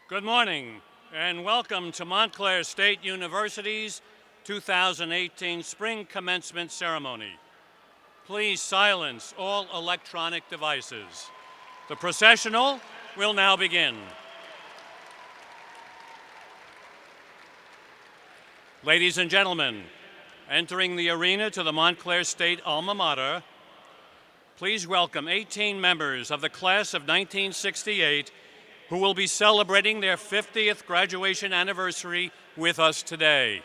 Good morning, and welcome to Montclair State University's 2018 Spring Commencement Ceremony. Please silence all electronic devices. The processional will now begin. Ladies and gentlemen, entering the arena to the Montclair State alma mater, please welcome 18 members of the class of 1968 who will be celebrating their 50th graduation anniversary with us today.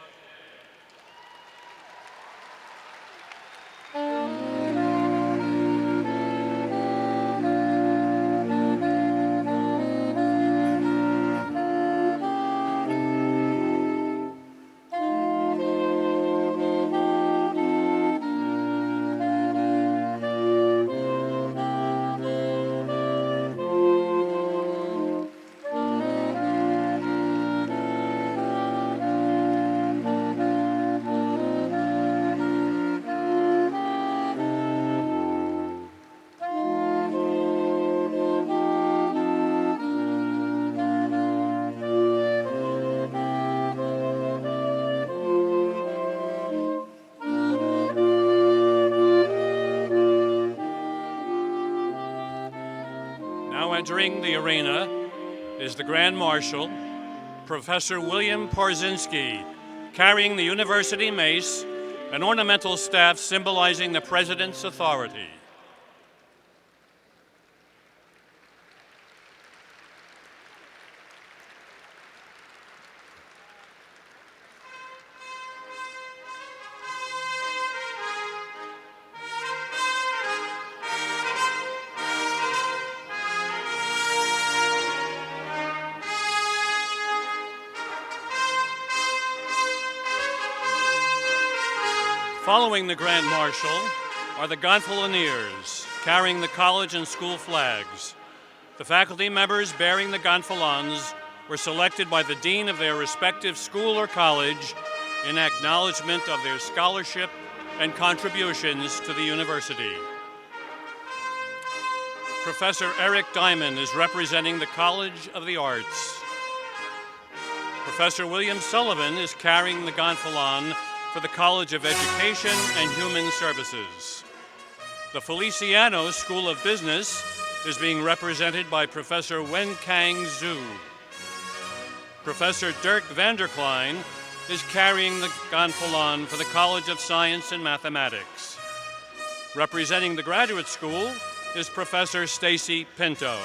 Now entering the arena is the Grand Marshal, Professor William Porzinski, carrying the university mace, an ornamental staff symbolizing the president's authority. Following the Grand Marshal are the Gonfaloniers, carrying the college and school flags. The faculty members bearing the gonfalons were selected by the dean of their respective school or college in acknowledgement of their scholarship and contributions to the university. Professor Eric Diamond is representing the College of the Arts. Professor William Sullivan is carrying the gonfalon for the College of Education and Human Services. The Feliciano School of Business is being represented by Professor Wen-Kang Zhu. Professor Dirk Vanderklein is carrying the gonfalon for the College of Science and Mathematics. Representing the graduate school is Professor Stacy Pinto.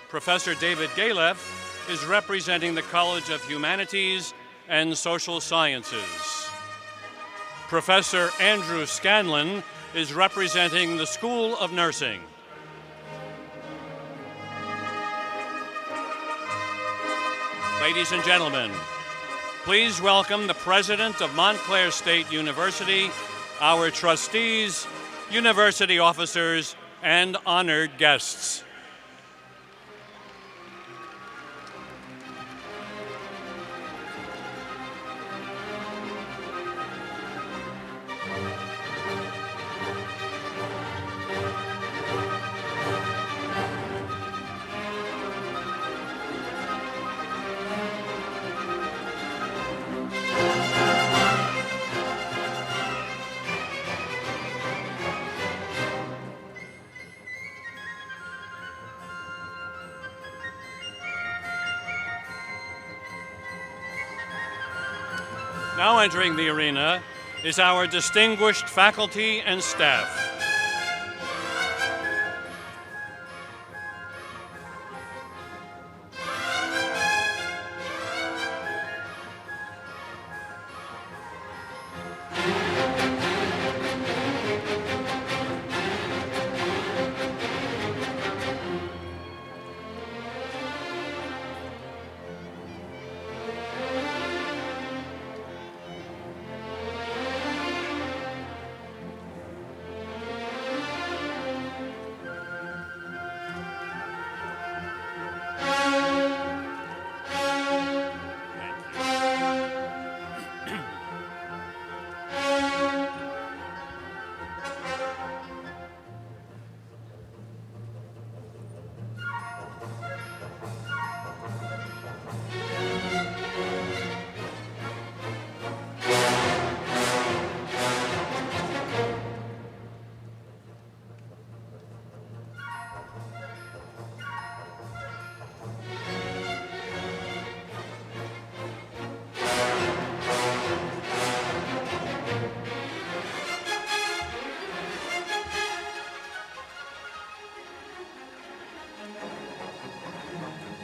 Professor David Galef is representing the College of Humanities and Social Sciences. Professor Andrew Scanlon is representing the School of Nursing. Ladies and gentlemen, please welcome the President of Montclair State University, our trustees, university officers, and honored guests. Now entering the arena is our distinguished faculty and staff.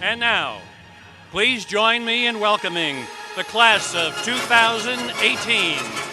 And now, please join me in welcoming the class of 2018.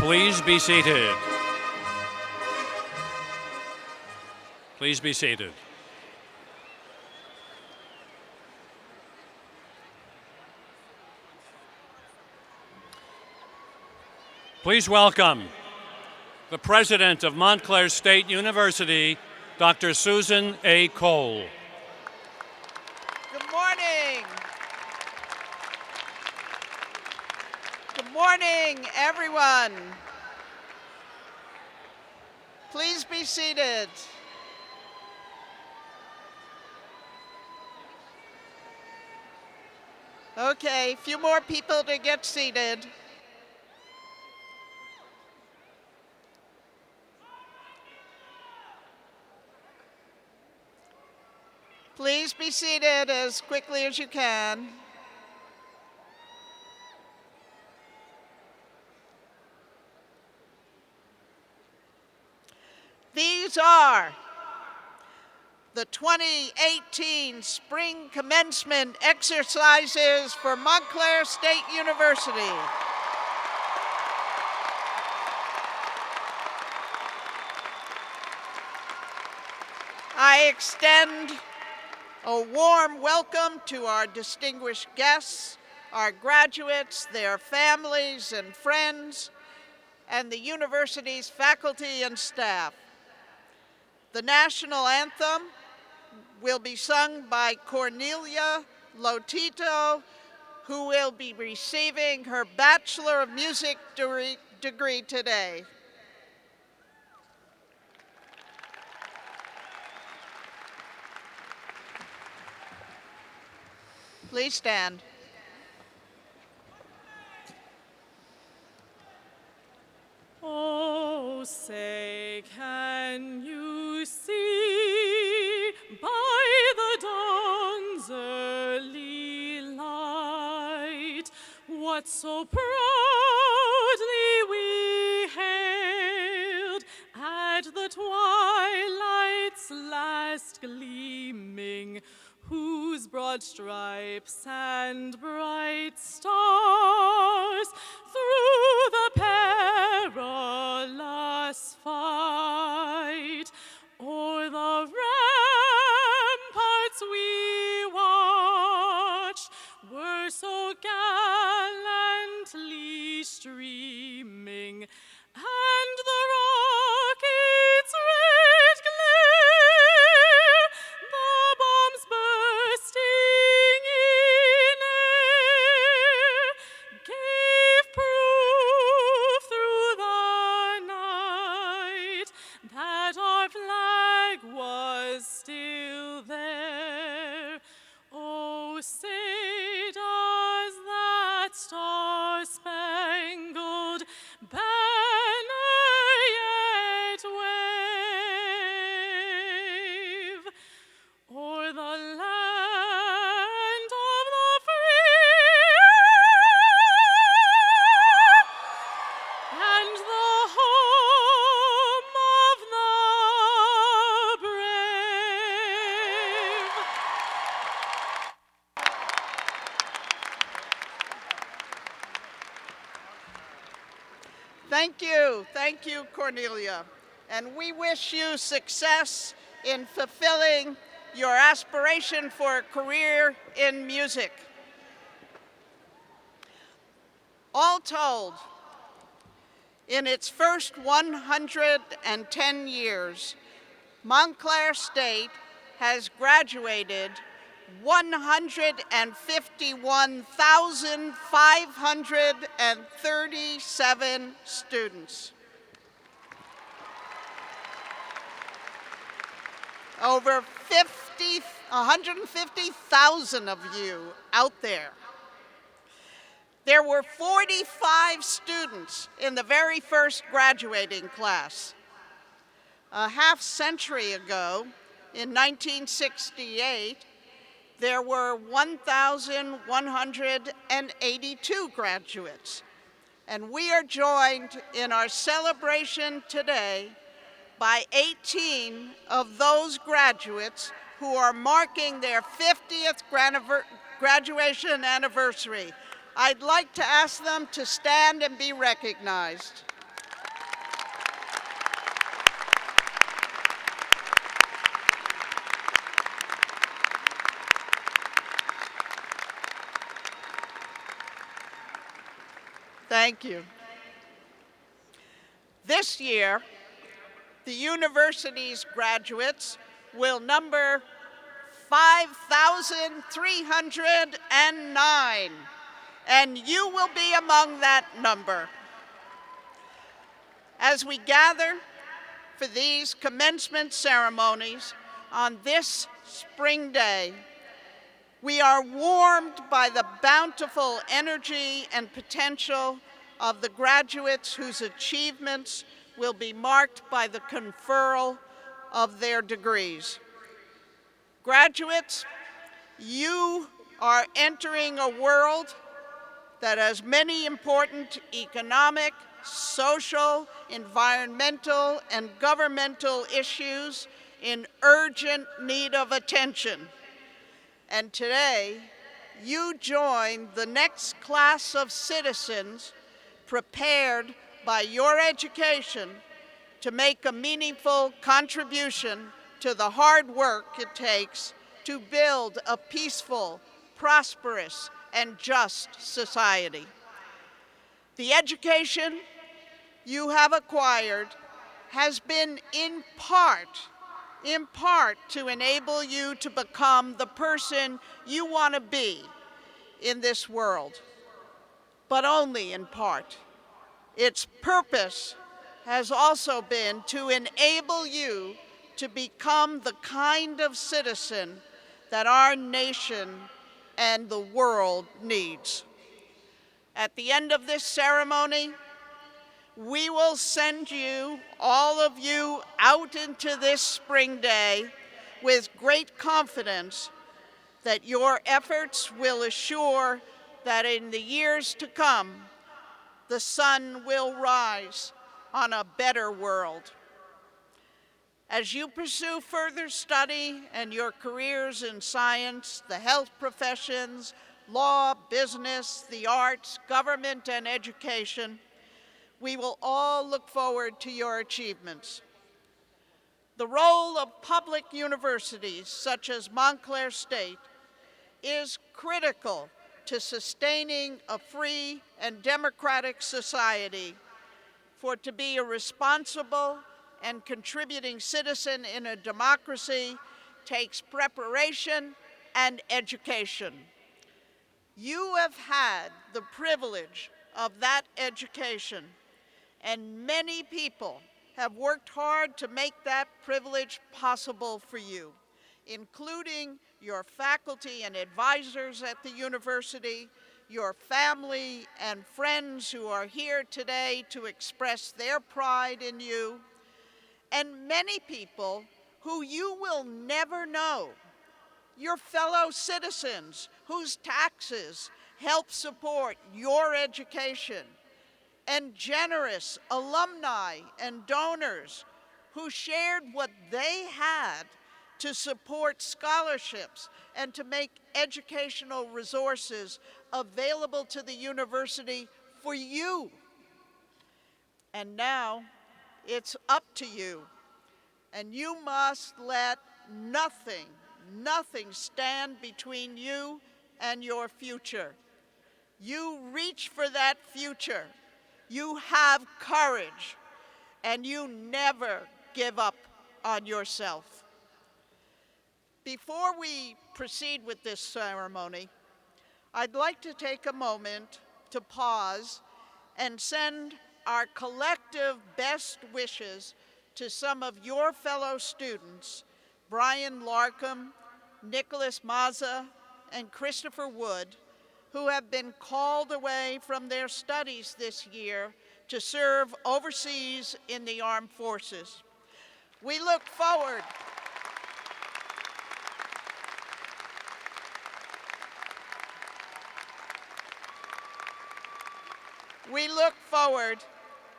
Please be seated. Please be seated. Please welcome the president of Montclair State University, Dr. Susan A. Cole. Good morning. Good morning, everyone. Please be seated. Okay, a few more people to get seated. Please be seated as quickly as you can. These are the 2018 Spring Commencement Exercises for Montclair State University. I extend a warm welcome to our distinguished guests, our graduates, their families and friends, and the university's faculty and staff. The national anthem will be sung by Cornelia Lotito, who will be receiving her Bachelor of Music degree today. Please stand. Oh, say, can you see by the dawn's early light what so proudly we hailed at the twilight's last gleaming, whose broad stripes and bright stars through the perilous fight o'er the ramparts we watched were so gallantly streaming, and the rockets' red glare, the bombs bursting in air, gave proof through the night that our flag was still there. Oh, say does that star-spangled banner yet wave o'er the land of the free and the home of the brave? Thank you, Cornelia. And we wish you success in fulfilling your aspiration for a career in music. All told, in its first 110 years, Montclair State has graduated 151,537 students. Over 150,000 of you out there. There were 45 students in the very first graduating class. A half century ago, in 1968, there were 1,182 graduates. And we are joined in our celebration today by 18 of those graduates who are marking their 50th graduation anniversary. I'd like to ask them to stand and be recognized. Thank you. This year, the university's graduates will number 5,309, and you will be among that number. As we gather for these commencement ceremonies on this spring day, we are warmed by the bountiful energy and potential of the graduates whose achievements will be marked by the conferral of their degrees. Graduates, you are entering a world that has many important economic, social, environmental, and governmental issues in urgent need of attention. And today, you join the next class of citizens prepared by your education to make a meaningful contribution to the hard work it takes to build a peaceful, prosperous, and just society. The education you have acquired has been in part to enable you to become the person you want to be in this world, but only in part. Its purpose has also been to enable you to become the kind of citizen that our nation and the world needs. At the end of this ceremony, we will send you, all of you, out into this spring day with great confidence that your efforts will assure that in the years to come, the sun will rise on a better world. As you pursue further study and your careers in science, the health professions, law, business, the arts, government, and education, we will all look forward to your achievements. The role of public universities, such as Montclair State, is critical to sustaining a free and democratic society. For to be a responsible and contributing citizen in a democracy takes preparation and education. You have had the privilege of that education, and many people have worked hard to make that privilege possible for you, including your faculty and advisors at the university, your family and friends who are here today to express their pride in you, and many people who you will never know, your fellow citizens whose taxes help support your education, and generous alumni and donors who shared what they had to support scholarships and to make educational resources available to the university for you. And now it's up to you, and you must let nothing stand between you and your future. You reach for that future. You have courage, and you never give up on yourself. Before we proceed with this ceremony, I'd like to take a moment to pause and send our collective best wishes to some of your fellow students, Brian Larkham, Nicholas Mazza, and Christopher Wood, who have been called away from their studies this year to serve overseas in the armed forces. We look forward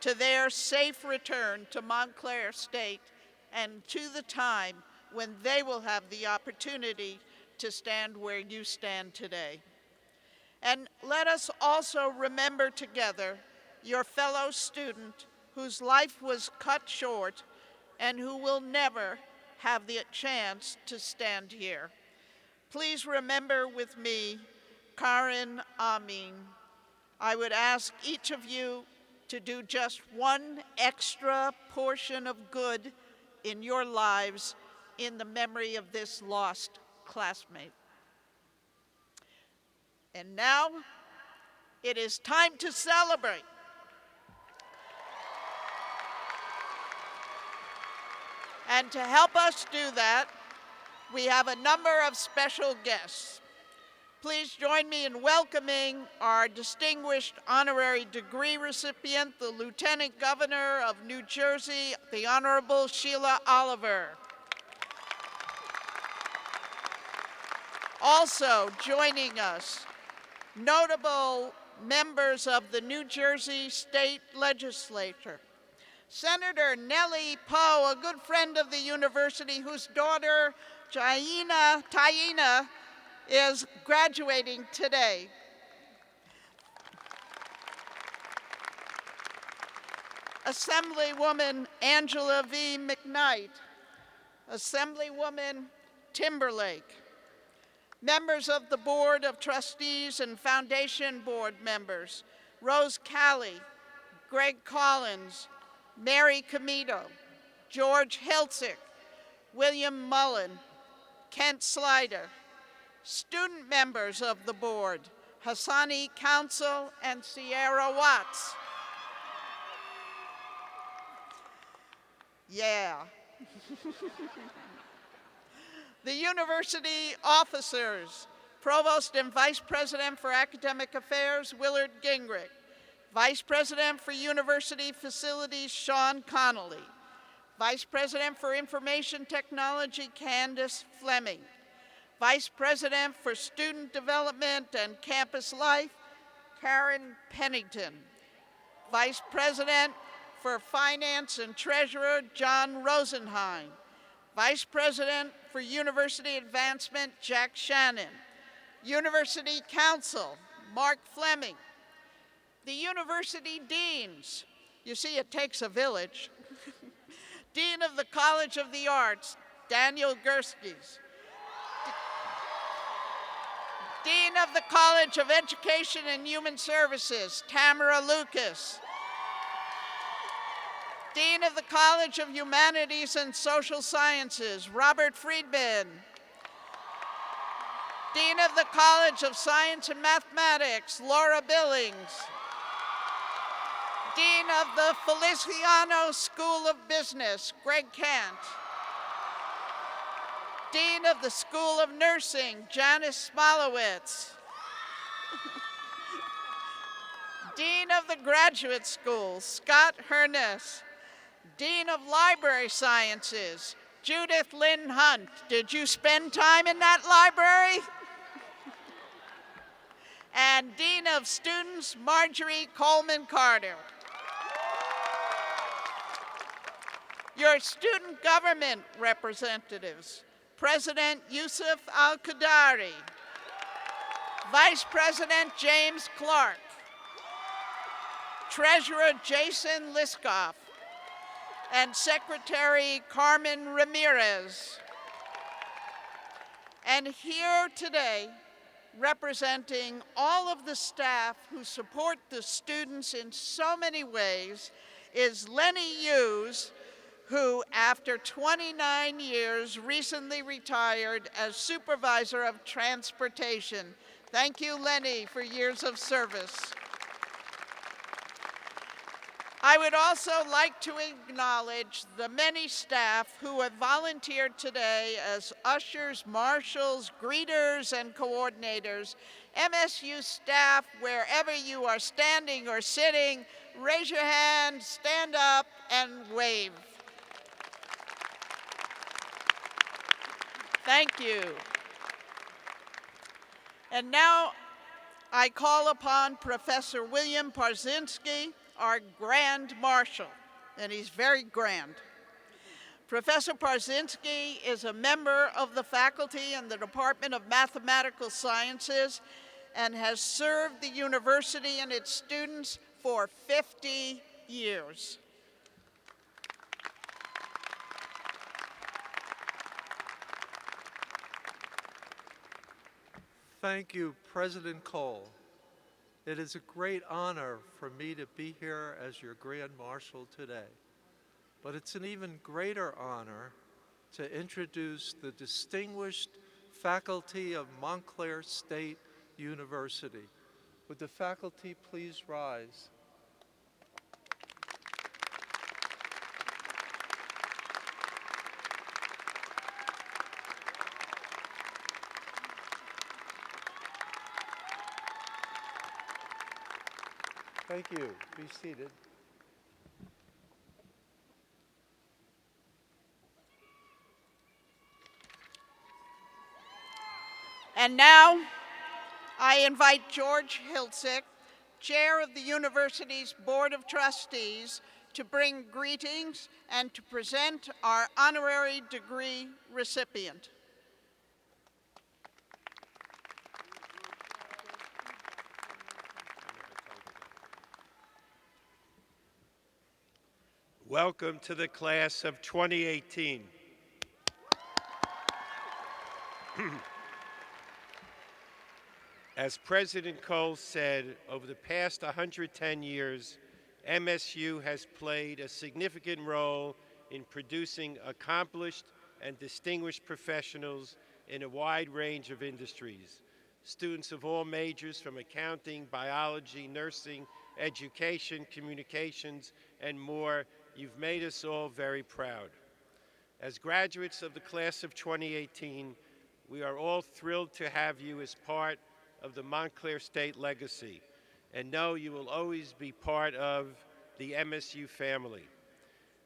to their safe return to Montclair State and to the time when they will have the opportunity to stand where you stand today. And let us also remember together your fellow student whose life was cut short and who will never have the chance to stand here. Please remember with me Karin Amin. I would ask each of you to do just one extra portion of good in your lives in the memory of this lost classmate. And now, it is time to celebrate. And to help us do that, we have a number of special guests. Please join me in welcoming our distinguished honorary degree recipient, the Lieutenant Governor of New Jersey, the Honorable Sheila Oliver. Also joining us, notable members of the New Jersey State Legislature. Senator Nellie Poe, a good friend of the university whose daughter, Taina, is graduating today. Assemblywoman Angela V. McKnight, Assemblywoman Timberlake, members of the Board of Trustees and Foundation Board members, Rose Calley, Greg Collins, Mary Comito, George Hiltzik, William Mullen, Kent Slider, student members of the board, Hassani Council and Sierra Watts. Yeah. The university officers, Provost and Vice President for Academic Affairs, Willard Gingrich, Vice President for University Facilities, Sean Connolly, Vice President for Information Technology, Candace Fleming, Vice President for Student Development and Campus Life, Karen Pennington, Vice President for Finance and Treasurer, John Rosenheim, Vice President for University Advancement, Jack Shannon, University Council, Mark Fleming, the University Deans, you see it takes a village, Dean of the College of the Arts, Daniel Gurskis, Dean of the College of Education and Human Services, Tamara Lucas, Dean of the College of Humanities and Social Sciences, Robert Friedman, Dean of the College of Science and Mathematics, Laura Billings, Dean of the Feliciano School of Business, Greg Kant, Dean of the School of Nursing, Janice Smolowitz, Dean of the Graduate School, Scott Herness, Dean of Library Sciences, Judith Lynn Hunt. Did you spend time in that library? And Dean of Students, Marjorie Coleman Carter. Your student government representatives, President Yusuf Al-Qadari, Vice President James Clark, Treasurer Jason Liskoff, and Secretary Carmen Ramirez. And here today, representing all of the staff who support the students in so many ways, is Lenny Hughes, who, after 29 years, recently retired as Supervisor of Transportation. Thank you, Lenny, for years of service. I would also like to acknowledge the many staff who have volunteered today as ushers, marshals, greeters, and coordinators. MSU staff, wherever you are standing or sitting, raise your hand, stand up, and wave. Thank you. And now I call upon Professor William Parzynski, our Grand Marshal, and he's very grand. Professor Parzynski is a member of the faculty in the Department of Mathematical Sciences and has served the university and its students for 50 years. Thank you, President Cole. It is a great honor for me to be here as your Grand Marshal today. But it's an even greater honor to introduce the distinguished faculty of Montclair State University. Would the faculty please rise? Thank you. Be seated. And now, I invite George Hiltzik, Chair of the University's Board of Trustees, to bring greetings and to present our honorary degree recipient. Welcome to the class of 2018. As President Cole said, over the past 110 years, MSU has played a significant role in producing accomplished and distinguished professionals in a wide range of industries. Students of all majors from accounting, biology, nursing, education, communications, and more, you've made us all very proud. As graduates of the class of 2018, we are all thrilled to have you as part of the Montclair State legacy, and know you will always be part of the MSU family.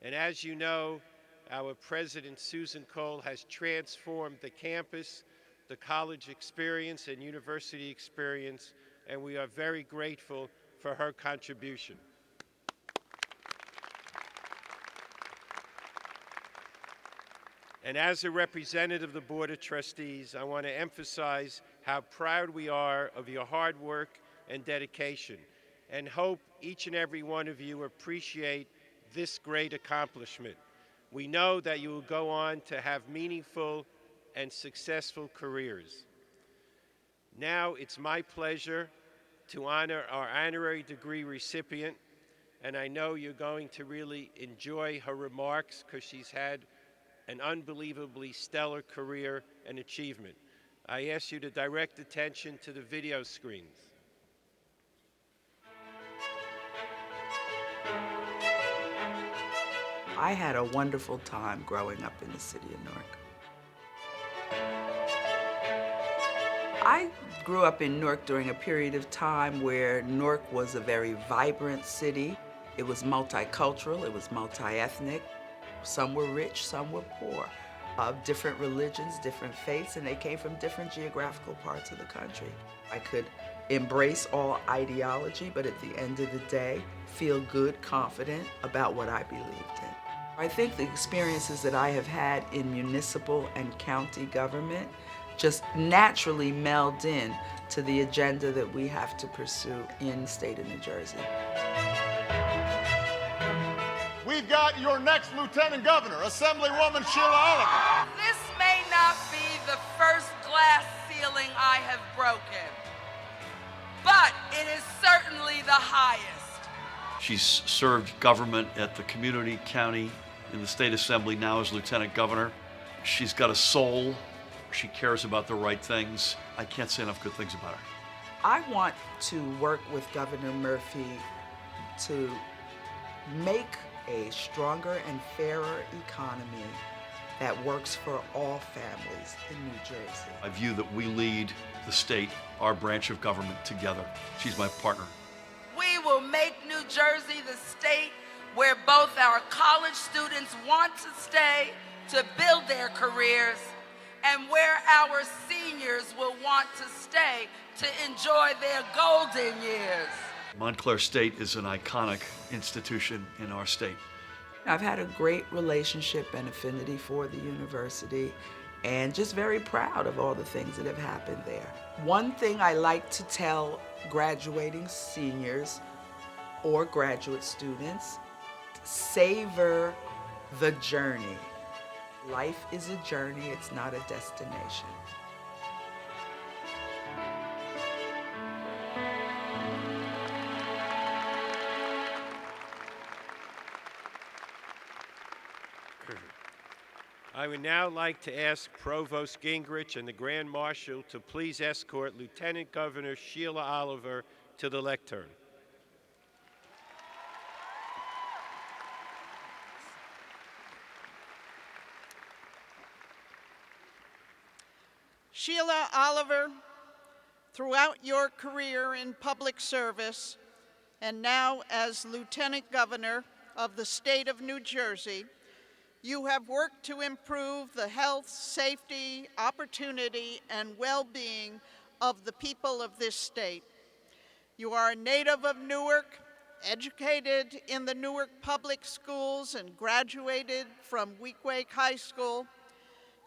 And as you know, our President Susan Cole has transformed the campus, the college experience, and university experience, and we are very grateful for her contribution. And as a representative of the Board of Trustees, I want to emphasize how proud we are of your hard work and dedication, and hope each and every one of you appreciate this great accomplishment. We know that you will go on to have meaningful and successful careers. Now it's my pleasure to honor our honorary degree recipient, and I know you're going to really enjoy her remarks because she's had an unbelievably stellar career and achievement. I ask you to direct attention to the video screens. I had a wonderful time growing up in the city of Newark. I grew up in Newark during a period of time where Newark was a very vibrant city. It was multicultural, it was multi-ethnic. Some were rich, some were poor, of different religions, different faiths, and they came from different geographical parts of the country. I could embrace all ideology, but at the end of the day, feel good, confident about what I believed in. I think the experiences that I have had in municipal and county government just naturally meld in to the agenda that we have to pursue in the state of New Jersey. We've got your next Lieutenant Governor, Assemblywoman Sheila Oliver. This may not be the first glass ceiling I have broken, but it is certainly the highest. She's served government at the community, county, in the state assembly, now as Lieutenant Governor. She's got a soul. She cares about the right things. I can't say enough good things about her. I want to work with Governor Murphy to make a stronger and fairer economy that works for all families in New Jersey. I view that we lead the state, our branch of government, together. She's my partner. We will make New Jersey the state where both our college students want to stay to build their careers, and where our seniors will want to stay to enjoy their golden years. Montclair State is an iconic institution in our state. I've had a great relationship and affinity for the university, and just very proud of all the things that have happened there. One thing I like to tell graduating seniors or graduate students: savor the journey. Life is a journey, it's not a destination. I would now like to ask Provost Gingrich and the Grand Marshal to please escort Lieutenant Governor Sheila Oliver to the lectern. Sheila Oliver, throughout your career in public service, and now as Lieutenant Governor of the state of New Jersey, you have worked to improve the health, safety, opportunity, and well-being of the people of this state. You are a native of Newark, educated in the Newark Public Schools, and graduated from Weequahic High School.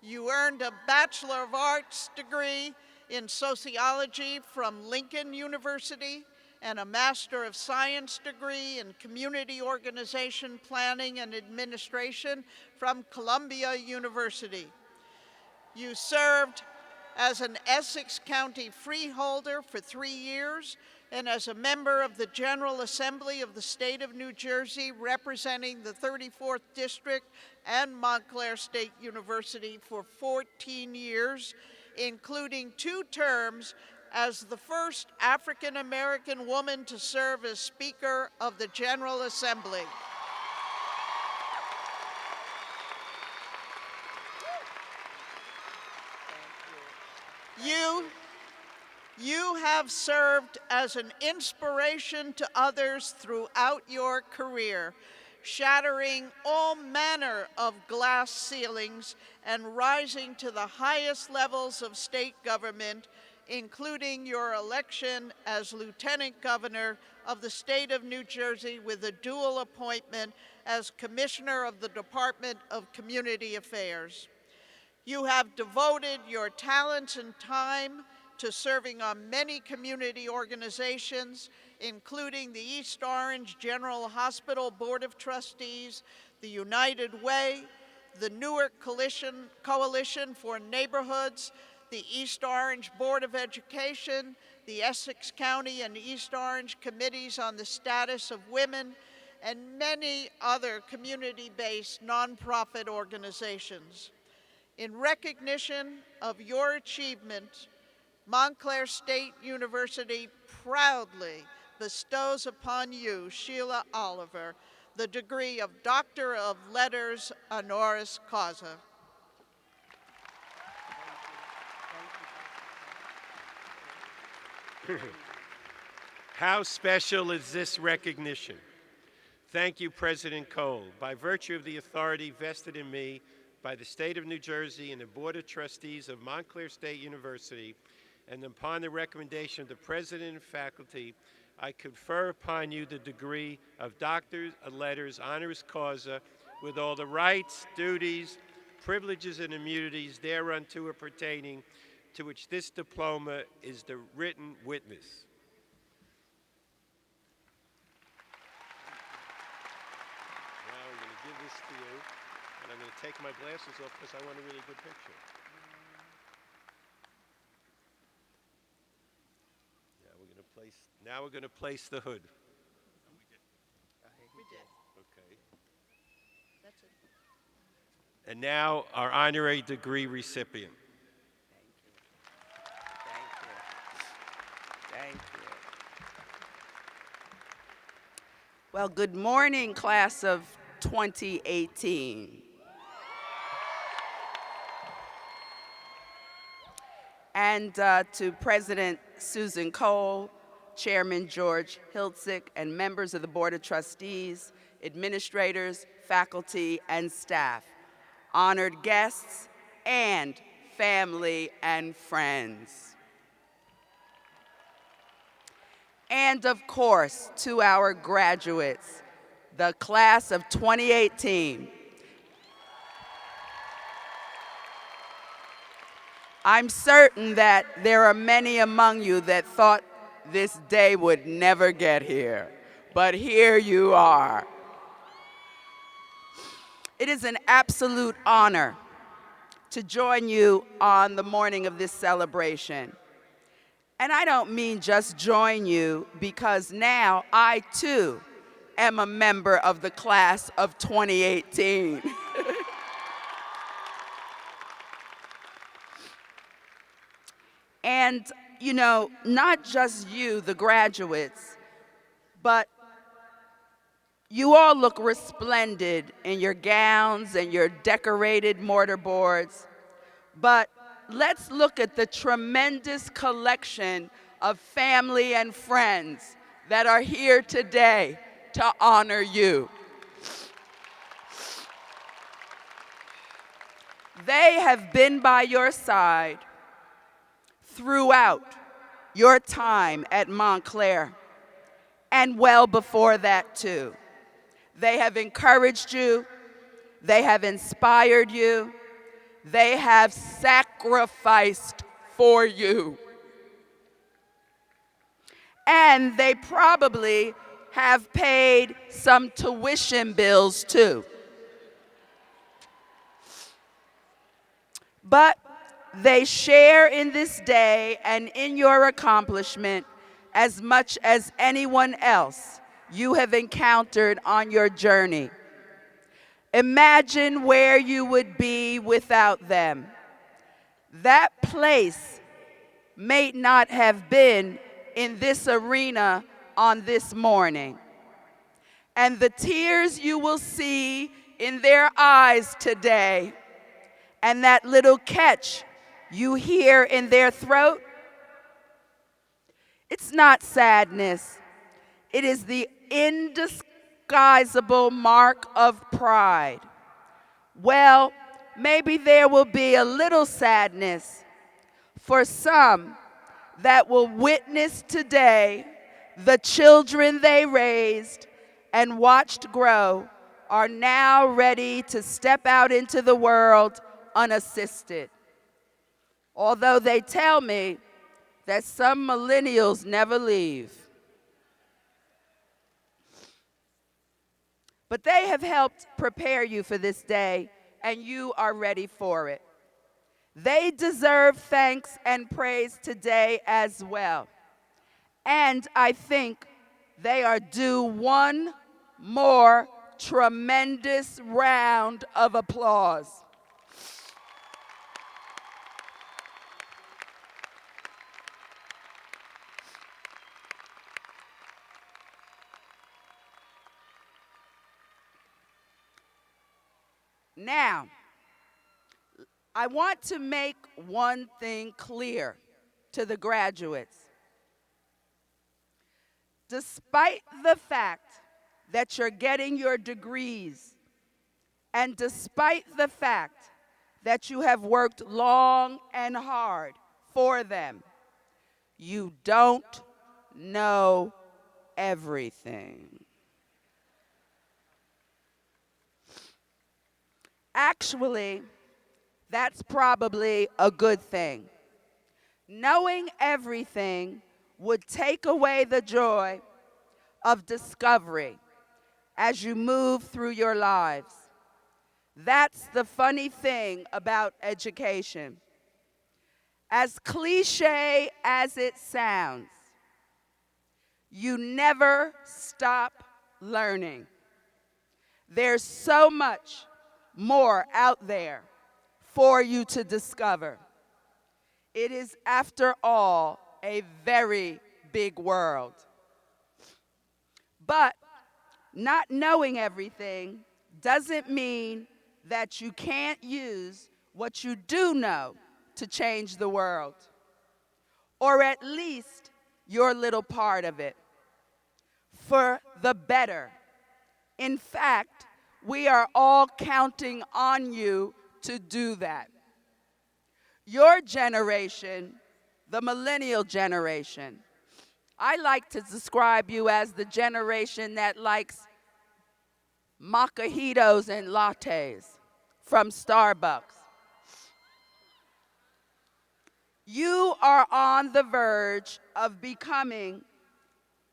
You earned a Bachelor of Arts degree in sociology from Lincoln University and a Master of Science degree in community organization planning and administration from Columbia University. You served as an Essex County freeholder for 3 years and as a member of the General Assembly of the state of New Jersey, representing the 34th District and Montclair State University for 14 years, including 2 terms as the first African-American woman to serve as Speaker of the General Assembly. You have served as an inspiration to others throughout your career, shattering all manner of glass ceilings and rising to the highest levels of state government, including your election as Lieutenant Governor of the state of New Jersey with a dual appointment as Commissioner of the Department of Community Affairs. You have devoted your talents and time to serving on many community organizations, including the East Orange General Hospital Board of Trustees, the United Way, the Newark Coalition for Neighborhoods, the East Orange Board of Education, the Essex County and East Orange Committees on the Status of Women, and many other community-based nonprofit organizations. In recognition of your achievement, Montclair State University proudly bestows upon you, Sheila Oliver, the degree of Doctor of Letters honoris causa. How special is this recognition? Thank you, President Cole. By virtue of the authority vested in me by the state of New Jersey and the Board of Trustees of Montclair State University, and upon the recommendation of the President and faculty, I confer upon you the degree of Doctor of Letters honoris causa with all the rights, duties, privileges, and immunities thereunto pertaining, to which this diploma is the written witness. Now I'm going to give this to you, and I'm going to take my glasses off because I want a really good picture. Now we're going to place the hood. We did. Okay. That's it. And now our honorary degree recipient. Thank you. Well, good morning, class of 2018. And to President Susan Cole, Chairman George Hiltzik, and members of the Board of Trustees, administrators, faculty, and staff, honored guests, and family and friends. And of course, to our graduates, the class of 2018. I'm certain that there are many among you that thought this day would never get here, but here you are. It is an absolute honor to join you on the morning of this celebration. And I don't mean just join you, because now I too am a member of the class of 2018. And, you know, not just you, the graduates, but you all look resplendent in your gowns and your decorated mortarboards. But let's look at the tremendous collection of family and friends that are here today to honor you. They have been by your side throughout your time at Montclair, and well before that too. They have encouraged you, they have inspired you, they have sacrificed for you. And they probably have paid some tuition bills too. But they share in this day and in your accomplishment as much as anyone else you have encountered on your journey. Imagine where you would be without them. That place may not have been in this arena on this morning. And the tears you will see in their eyes today, and that little catch you hear in their throat, it's not sadness. It is the indisguisable mark of pride. Well, maybe there will be a little sadness for some that will witness today the children they raised and watched grow are now ready to step out into the world unassisted. Although they tell me that some millennials never leave. But they have helped prepare you for this day, and you are ready for it. They deserve thanks and praise today as well. And I think they are due one more tremendous round of applause. Now, I want to make one thing clear to the graduates. Despite the fact that you're getting your degrees, and despite the fact that you have worked long and hard for them, you don't know everything. Actually, that's probably a good thing. Knowing everything would take away the joy of discovery as you move through your lives. That's the funny thing about education. As cliche as it sounds, you never stop learning. There's so much more out there for you to discover. It is, after all, a very big world. But not knowing everything doesn't mean that you can't use what you do know to change the world, or at least your little part of it, for the better. In fact, we are all counting on you to do that. Your generation, the millennial generation, I like to describe you as the generation that likes mojitos and lattes from Starbucks. You are on the verge of becoming,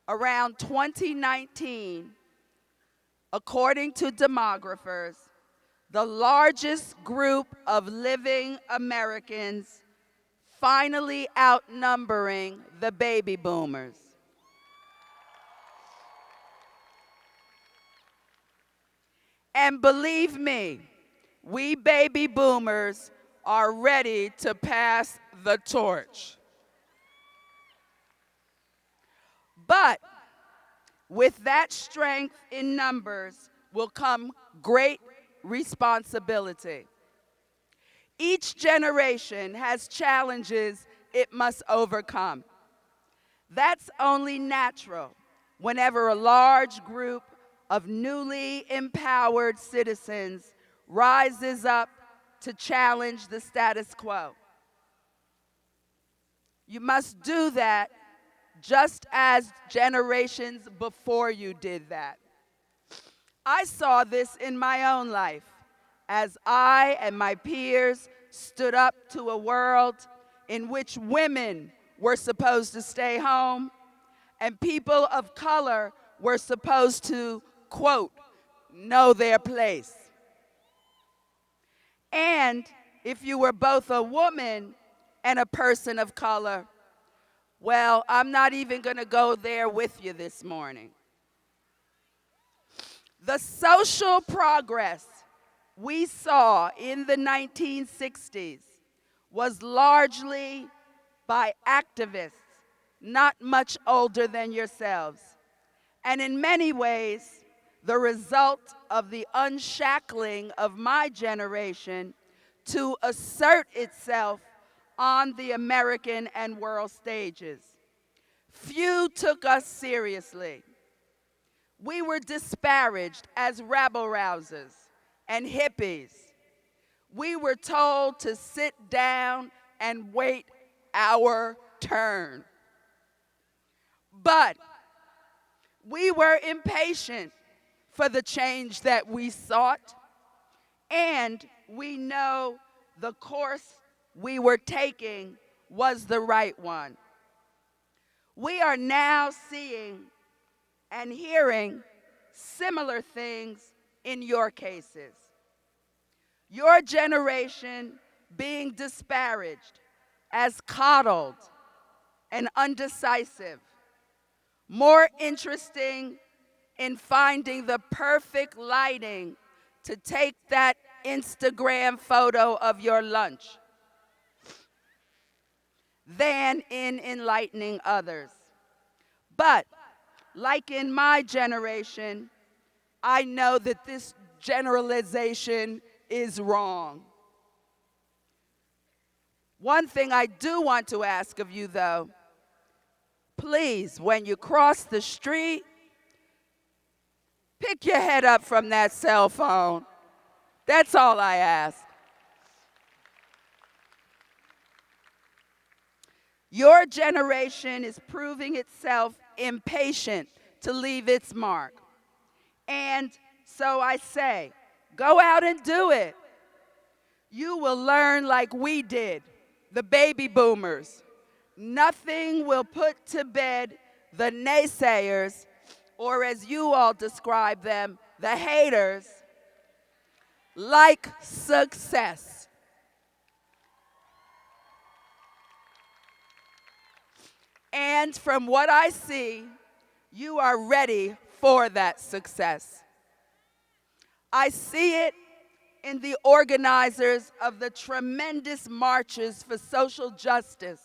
around 2019, according to demographers, the largest group of living Americans, finally outnumbering the baby boomers. And believe me, we baby boomers are ready to pass the torch. But with that strength in numbers will come great responsibility. Each generation has challenges it must overcome. That's only natural whenever a large group of newly empowered citizens rises up to challenge the status quo. You must do that just as generations before you did that. I saw this in my own life as I and my peers stood up to a world in which women were supposed to stay home and people of color were supposed to, quote, know their place. And if you were both a woman and a person of color, well, I'm not even going to go there with you this morning. The social progress we saw in the 1960s was largely by activists not much older than yourselves, and in many ways, the result of the unshackling of my generation to assert itself on the American and world stages. Few took us seriously. We were disparaged as rabble-rousers and hippies. We were told to sit down and wait our turn. But we were impatient for the change that we sought, and we know the course we were taking was the right one. We are now seeing and hearing similar things in your cases. Your generation being disparaged as coddled and undecisive, more interesting in finding the perfect lighting to take that Instagram photo of your lunch than in enlightening others. But like in my generation, I know that this generalization is wrong. One thing I do want to ask of you, though, please, when you cross the street, pick your head up from that cell phone. That's all I ask. Your generation is proving itself impatient to leave its mark. And so I say, go out and do it. You will learn like we did, the baby boomers. Nothing will put to bed the naysayers, or as you all describe them, the haters, like success. And from what I see, you are ready for that success. I see it in the organizers of the tremendous marches for social justice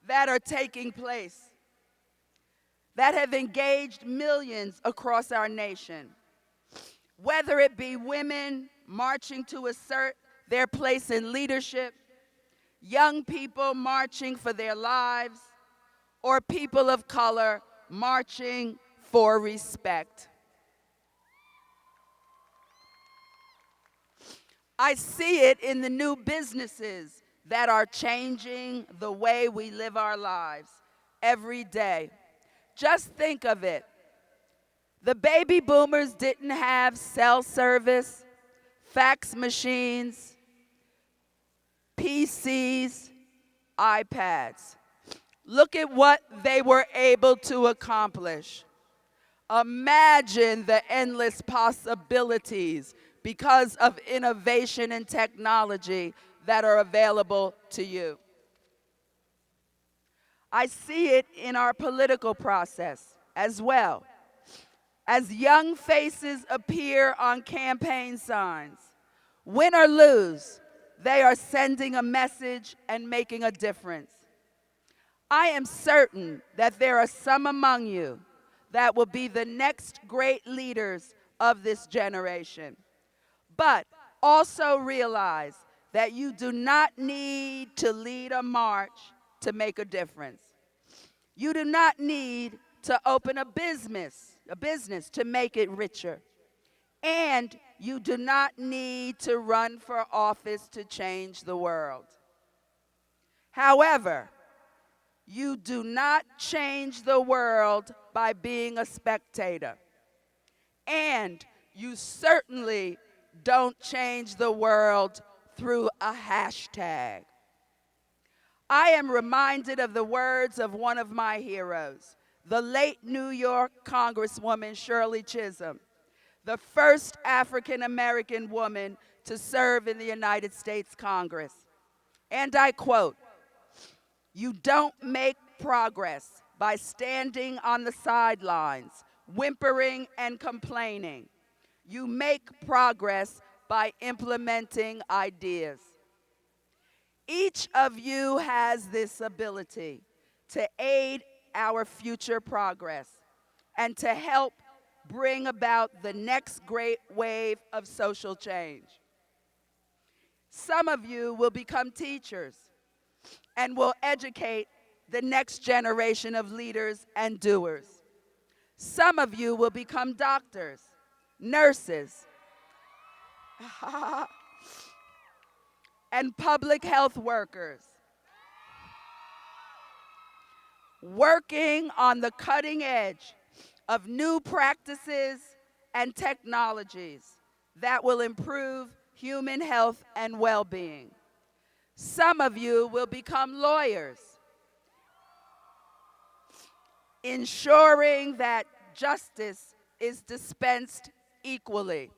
that are taking place, that have engaged millions across our nation. Whether it be women marching to assert their place in leadership, young people marching for their lives, or people of color marching for respect. I see it in the new businesses that are changing the way we live our lives every day. Just think of it. The baby boomers didn't have cell service, fax machines, PCs, iPads. Look at what they were able to accomplish. Imagine the endless possibilities because of innovation and technology that are available to you. I see it in our political process as well. As young faces appear on campaign signs, win or lose, they are sending a message and making a difference. I am certain that there are some among you that will be the next great leaders of this generation. But also realize that you do not need to lead a march to make a difference. You do not need to open a business to make it richer. And you do not need to run for office to change the world. However, you do not change the world by being a spectator. And you certainly don't change the world through a hashtag. I am reminded of the words of one of my heroes, the late New York Congresswoman Shirley Chisholm, the first African-American woman to serve in the United States Congress. And I quote, "You don't make progress by standing on the sidelines, whimpering and complaining. You make progress by implementing ideas." Each of you has this ability to aid our future progress and to help bring about the next great wave of social change. Some of you will become teachers and will educate the next generation of leaders and doers. Some of you will become doctors, nurses, and public health workers, working on the cutting edge of new practices and technologies that will improve human health and well-being. Some of you will become lawyers, ensuring that justice is dispensed equally.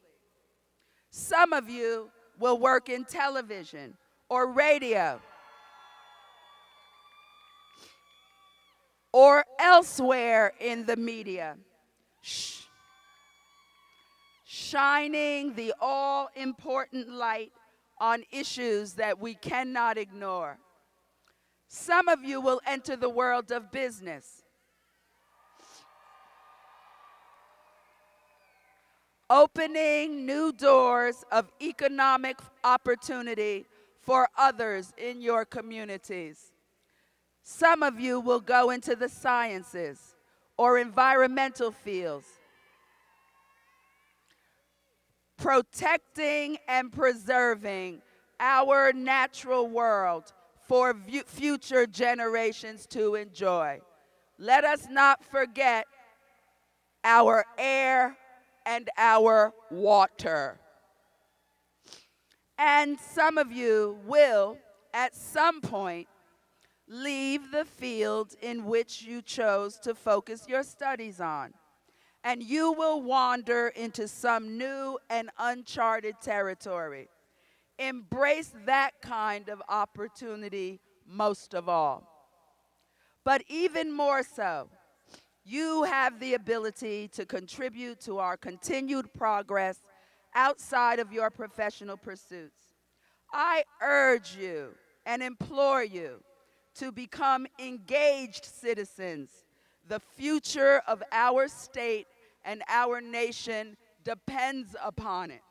Some of you will work in television or radio or elsewhere in the media, shining the all-important light on issues that we cannot ignore. Some of you will enter the world of business, opening new doors of economic opportunity for others in your communities. Some of you will go into the sciences or environmental fields, protecting and preserving our natural world for future generations to enjoy. Let us not forget our air and our water. And some of you will, at some point, leave the field in which you chose to focus your studies on, and you will wander into some new and uncharted territory. Embrace that kind of opportunity most of all. But even more so, you have the ability to contribute to our continued progress outside of your professional pursuits. I urge you and implore you to become engaged citizens. The future of our state and our nation depends upon it.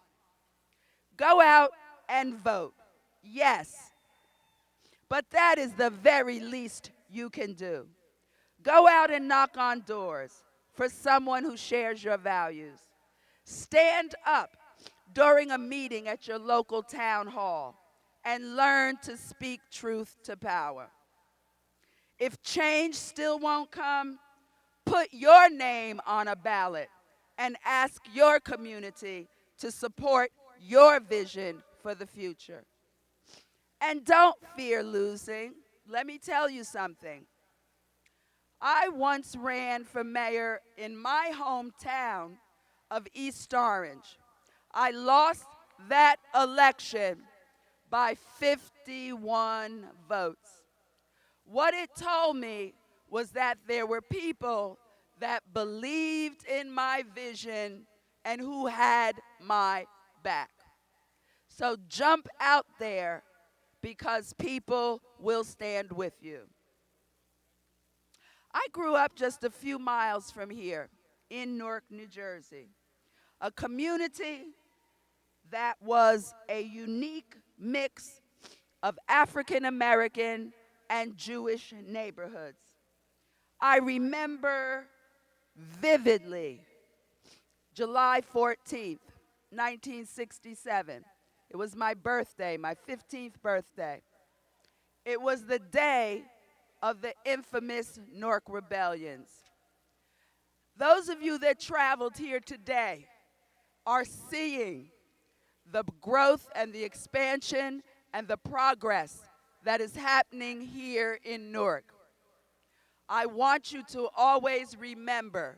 Go out and vote, yes, but that is the very least you can do. Go out and knock on doors for someone who shares your values. Stand up during a meeting at your local town hall and learn to speak truth to power. If change still won't come, put your name on a ballot and ask your community to support your vision for the future. And don't fear losing. Let me tell you something. I once ran for mayor in my hometown of East Orange. I lost that election by 51 votes. What it told me was that there were people that believed in my vision and who had my back. So jump out there because people will stand with you. I grew up just a few miles from here in Newark, New Jersey, a community that was a unique mix of African American and Jewish neighborhoods. I remember vividly July 14th, 1967. It was my birthday, my 15th birthday. It was the day of the infamous Newark rebellions. Those of you that traveled here today are seeing the growth and the expansion and the progress that is happening here in Newark. I want you to always remember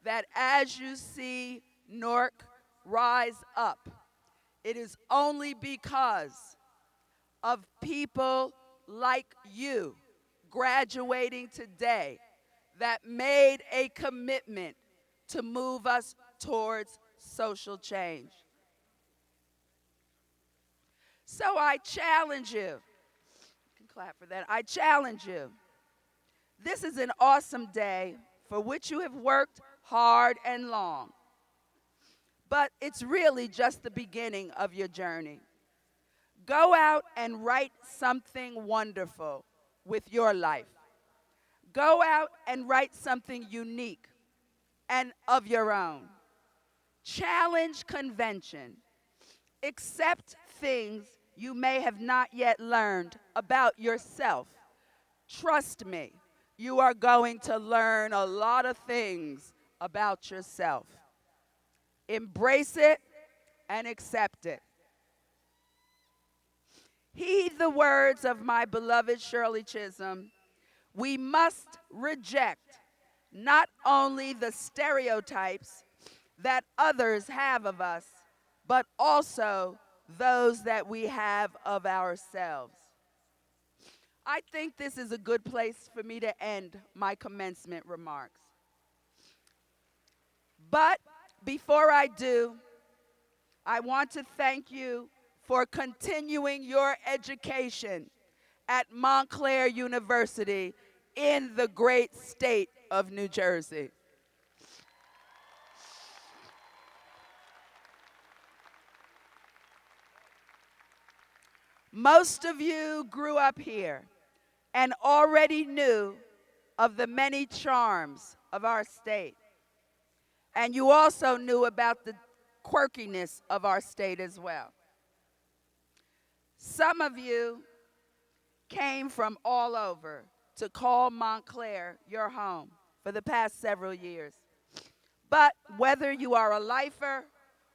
that as you see Newark rise up, it is only because of people like you graduating today that made a commitment to move us towards social change. So I challenge you. You can clap for that. I challenge you. This is an awesome day for which you have worked hard and long. But it's really just the beginning of your journey. Go out and write something wonderful with your life. Go out and write something unique and of your own. Challenge convention. Accept things you may have not yet learned about yourself. Trust me, you are going to learn a lot of things about yourself. Embrace it and accept it. Heed the words of my beloved Shirley Chisholm. We must reject not only the stereotypes that others have of us, but also those that we have of ourselves. I think this is a good place for me to end my commencement remarks. But before I do, I want to thank you for continuing your education at Montclair University in the great state of New Jersey. Most of you grew up here and already knew of the many charms of our state. And you also knew about the quirkiness of our state as well. Some of you came from all over to call Montclair your home for the past several years. But whether you are a lifer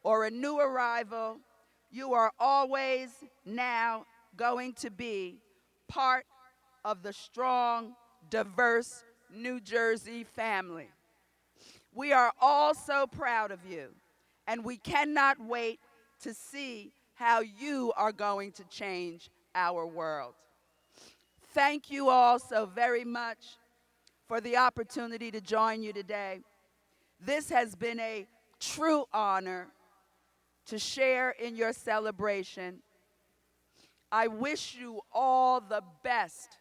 or a new arrival, you are always now going to be part of the strong, diverse New Jersey family. We are all so proud of you, and we cannot wait to see how you are going to change our world. Thank you all so very much for the opportunity to join you today. This has been a true honor to share in your celebration. I wish you all the best.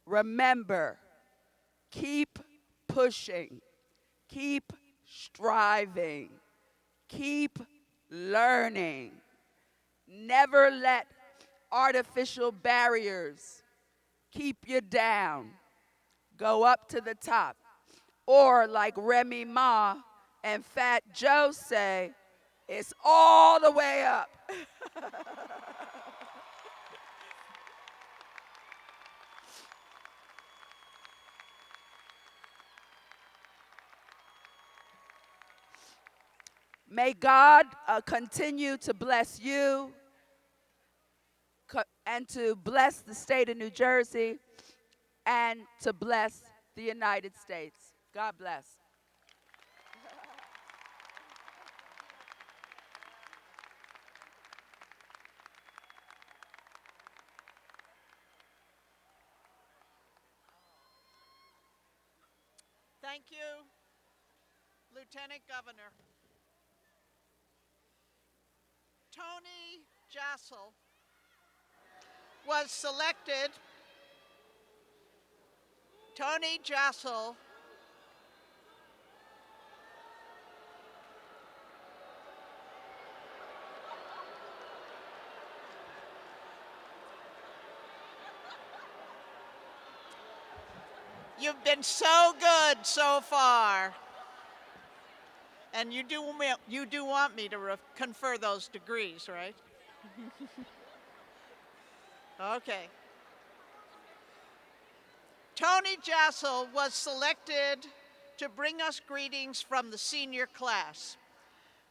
Remember, keep pushing, keep striving, keep learning. Never let artificial barriers keep you down. Go up to the top. Or like Remy Ma and Fat Joe say, it's all the way up. May God continue to bless you and to bless the state of New Jersey and to bless the United States. God bless. Thank you, Lieutenant Governor. Tony Jassel was selected Tony Jassel. You've been so good so far. And you do want me to confer those degrees, right? Okay. Tony Jassel was selected to bring us greetings from the senior class.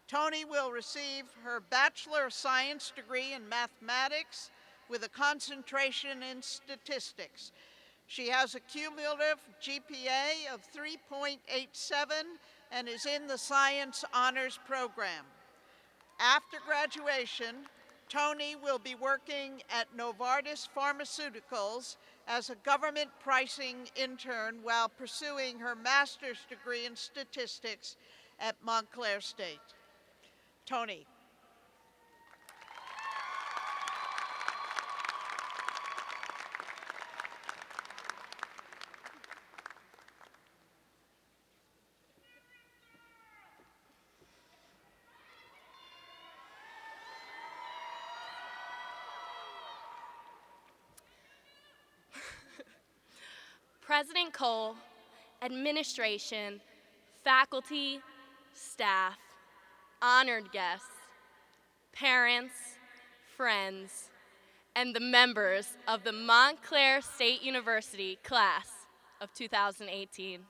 Tony will receive her Bachelor of Science degree in mathematics with a concentration in statistics. She has a cumulative GPA of 3.87 and is in the Science Honors Program. After graduation, Tony will be working at Novartis Pharmaceuticals as a government pricing intern while pursuing her master's degree in statistics at Montclair State. Tony. President Cole, administration, faculty, staff, honored guests, parents, friends, and the members of the Montclair State University class of 2018.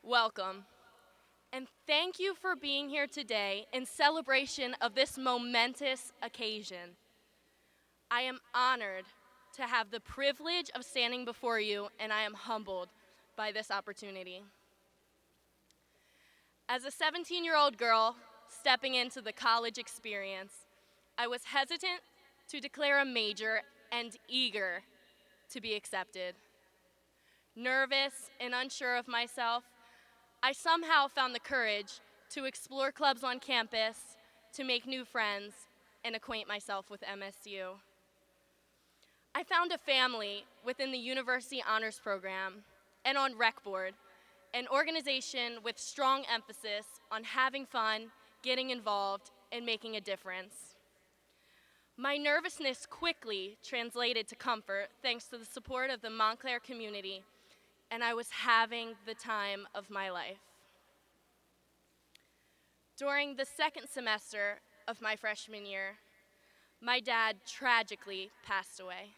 Welcome, and thank you for being here today in celebration of this momentous occasion. I am honored to have the privilege of standing before you, and I am humbled by this opportunity. As a 17-year-old girl stepping into the college experience, I was hesitant to declare a major and eager to be accepted. Nervous and unsure of myself, I somehow found the courage to explore clubs on campus, to make new friends, and acquaint myself with MSU. I found a family within the University Honors Program and on Rec Board, an organization with strong emphasis on having fun, getting involved, and making a difference. My nervousness quickly translated to comfort thanks to the support of the Montclair community, and I was having the time of my life. During the second semester of my freshman year, my dad tragically passed away.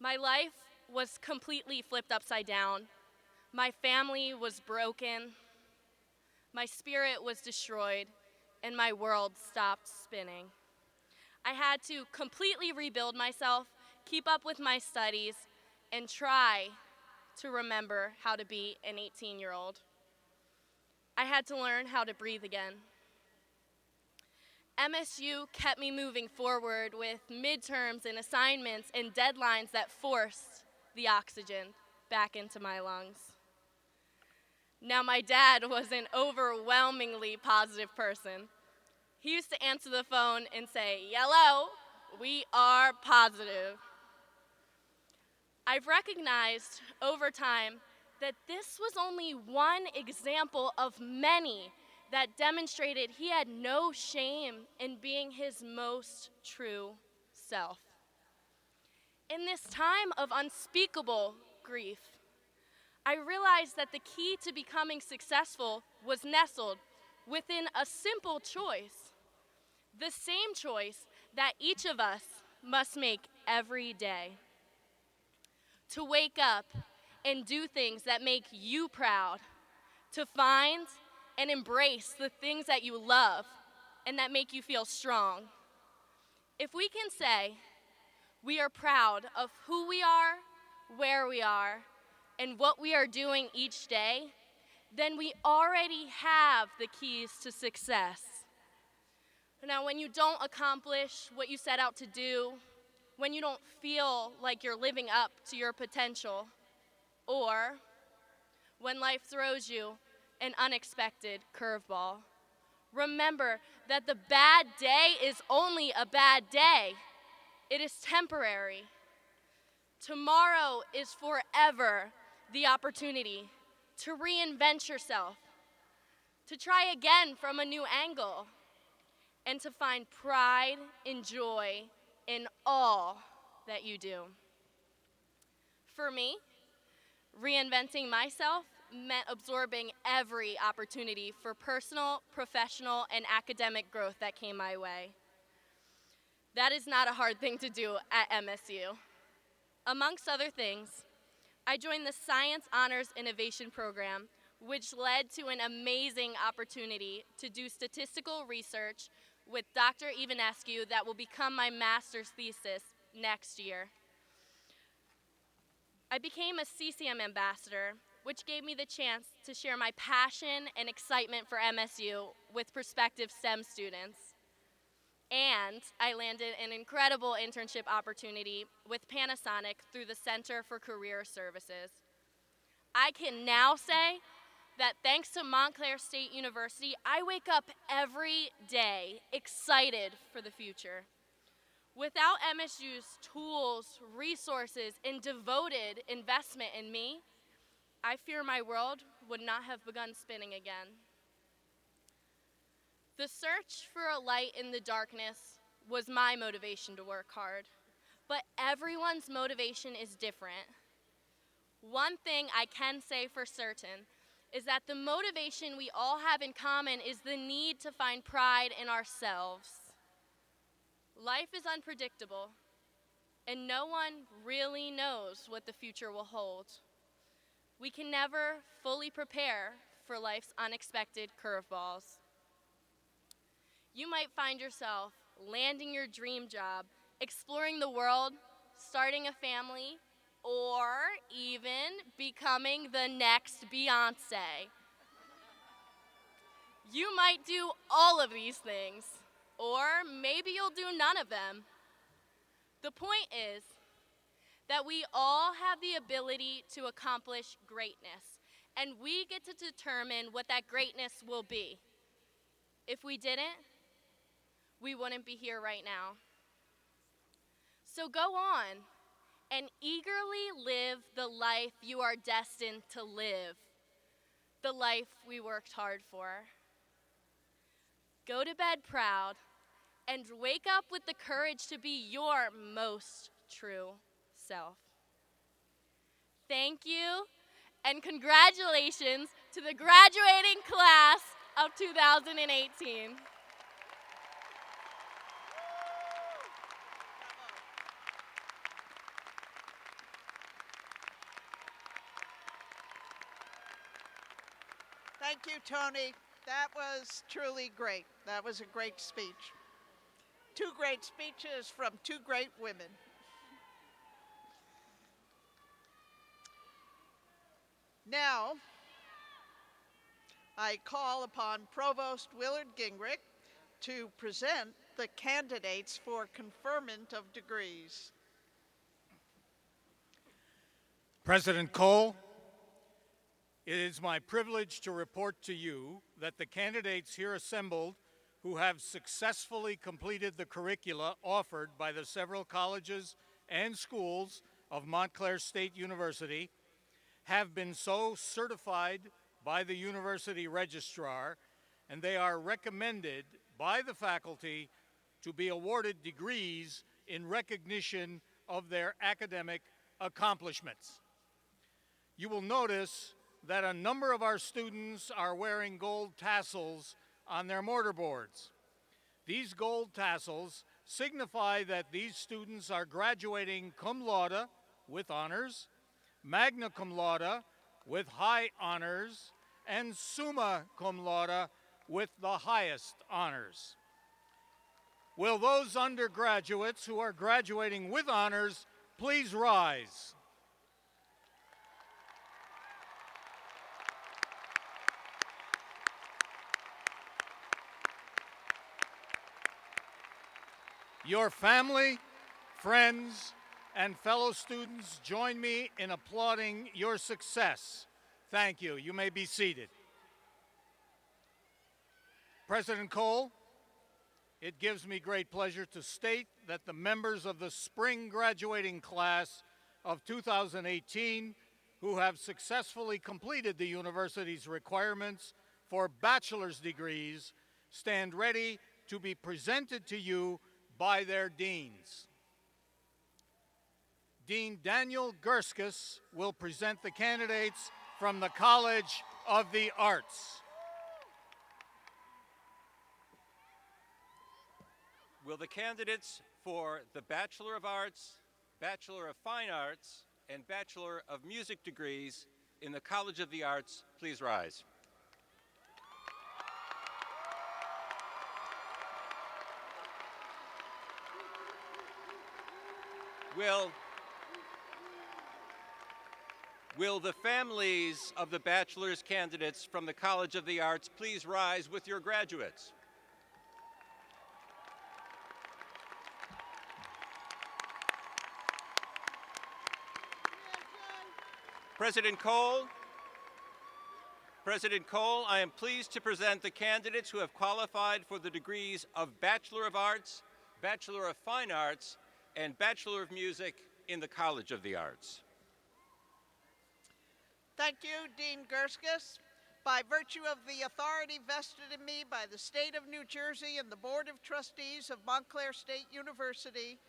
My life was completely flipped upside down. My family was broken. My spirit was destroyed, and my world stopped spinning. I had to completely rebuild myself, keep up with my studies, and try to remember how to be an 18-year-old. I had to learn how to breathe again. MSU kept me moving forward with midterms and assignments and deadlines that forced the oxygen back into my lungs. Now, my dad was an overwhelmingly positive person. He used to answer the phone and say, "Yellow, we are positive." I've recognized over time that this was only one example of many that demonstrated he had no shame in being his most true self. In this time of unspeakable grief, I realized that the key to becoming successful was nestled within a simple choice, the same choice that each of us must make every day. To wake up and do things that make you proud, to find and embrace the things that you love and that make you feel strong. If we can say we are proud of who we are, where we are, and what we are doing each day, then we already have the keys to success. Now, when you don't accomplish what you set out to do, when you don't feel like you're living up to your potential, or when life throws you an unexpected curveball, remember that the bad day is only a bad day. It is temporary. Tomorrow is forever the opportunity to reinvent yourself, to try again from a new angle, and to find pride and joy in all that you do. For me, reinventing myself meant absorbing every opportunity for personal, professional, and academic growth that came my way. That is not a hard thing to do at MSU. Amongst other things, I joined the Science Honors Innovation Program, which led to an amazing opportunity to do statistical research with Dr. Ivanescu that will become my master's thesis next year. I became a CCM ambassador, which gave me the chance to share my passion and excitement for MSU with prospective STEM students. And I landed an incredible internship opportunity with Panasonic through the Center for Career Services. I can now say that thanks to Montclair State University, I wake up every day excited for the future. Without MSU's tools, resources, and devoted investment in me, I fear my world would not have begun spinning again. The search for a light in the darkness was my motivation to work hard, but everyone's motivation is different. One thing I can say for certain is that the motivation we all have in common is the need to find pride in ourselves. Life is unpredictable, and no one really knows what the future will hold. We can never fully prepare for life's unexpected curveballs. You might find yourself landing your dream job, exploring the world, starting a family, or even becoming the next Beyoncé. You might do all of these things, or maybe you'll do none of them. The point is that we all have the ability to accomplish greatness, and we get to determine what that greatness will be. If we didn't, we wouldn't be here right now. So go on and eagerly live the life you are destined to live, the life we worked hard for. Go to bed proud and wake up with the courage to be your most true self. Thank you, and congratulations to the graduating class of 2018. Thank you, Tony. That was truly great. That was a great speech. Two great speeches from two great women. Now, I call upon Provost Willard Gingrich to present the candidates for conferment of degrees. President Cole, it is my privilege to report to you that the candidates here assembled who have successfully completed the curricula offered by the several colleges and schools of Montclair State University have been so certified by the university registrar, and they are recommended by the faculty to be awarded degrees in recognition of their academic accomplishments. You will notice that a number of our students are wearing gold tassels on their mortarboards. These gold tassels signify that these students are graduating cum laude with honors, magna cum laude with high honors, and summa cum laude with the highest honors. Will those undergraduates who are graduating with honors please rise? Your family, friends, and fellow students join me in applauding your success. Thank you. You may be seated. President Cole, it gives me great pleasure to state that the members of the spring graduating class of 2018 who have successfully completed the university's requirements for bachelor's degrees stand ready to be presented to you by their deans. Dean Daniel Gurskus will present the candidates from the College of the Arts. Will the candidates for the Bachelor of Arts, Bachelor of Fine Arts, and Bachelor of Music degrees in the College of the Arts please rise? Will the families of the bachelor's candidates from the College of the Arts please rise with your graduates? President Cole, I am pleased to present the candidates who have qualified for the degrees of Bachelor of Arts, Bachelor of Fine Arts, and Bachelor of Music in the College of the Arts. Thank you, Dean Gurskus. By virtue of the authority vested in me by the State of New Jersey and the Board of Trustees of Montclair State University,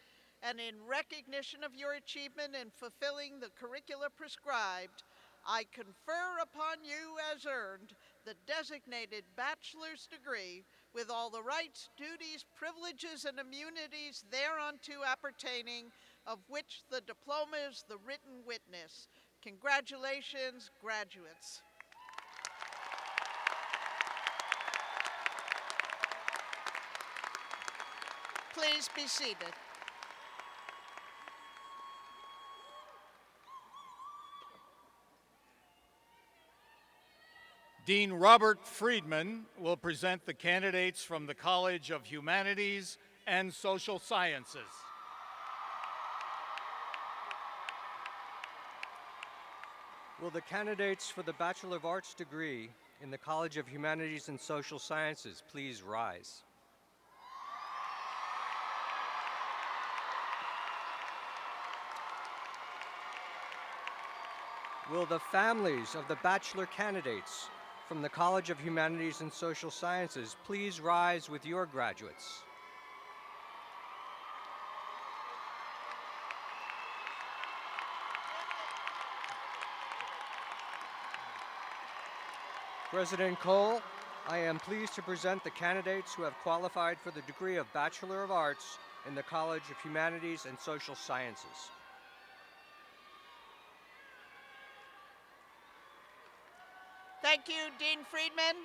and in recognition of your achievement in fulfilling the curricula prescribed, I confer upon you as earned the designated bachelor's degree with all the rights, duties, privileges, and immunities thereunto appertaining, of which the diploma is the written witness. Congratulations, graduates. Please be seated. Dean Robert Friedman will present the candidates from the College of Humanities and Social Sciences. Will the candidates for the Bachelor of Arts degree in the College of Humanities and Social Sciences please rise? Will the families of the bachelor candidates from the College of Humanities and Social Sciences please rise with your graduates? President Cole, I am pleased to present the candidates who have qualified for the degree of Bachelor of Arts in the College of Humanities and Social Sciences. Thank you, Dean Friedman.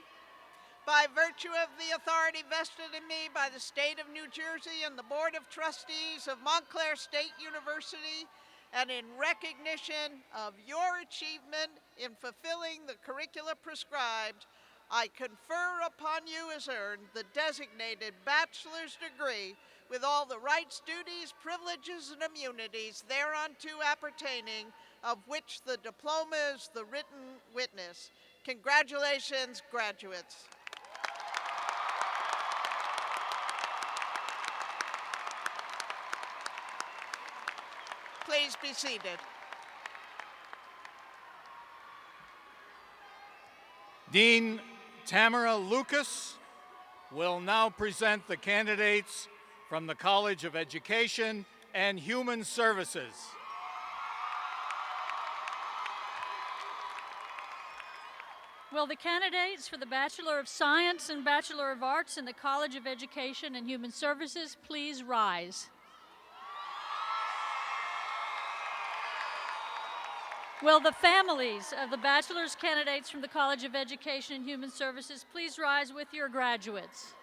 By virtue of the authority vested in me by the State of New Jersey and the Board of Trustees of Montclair State University, and in recognition of your achievement in fulfilling the curricula prescribed, I confer upon you as earned the designated bachelor's degree with all the rights, duties, privileges, and immunities thereunto appertaining, of which the diploma is the written witness. Congratulations, graduates. Please be seated. Dean Tamara Lucas will now present the candidates from the College of Education and Human Services. Will the candidates for the Bachelor of Science and Bachelor of Arts in the College of Education and Human Services please rise? Will the families of the bachelor's candidates from the College of Education and Human Services please rise with your graduates?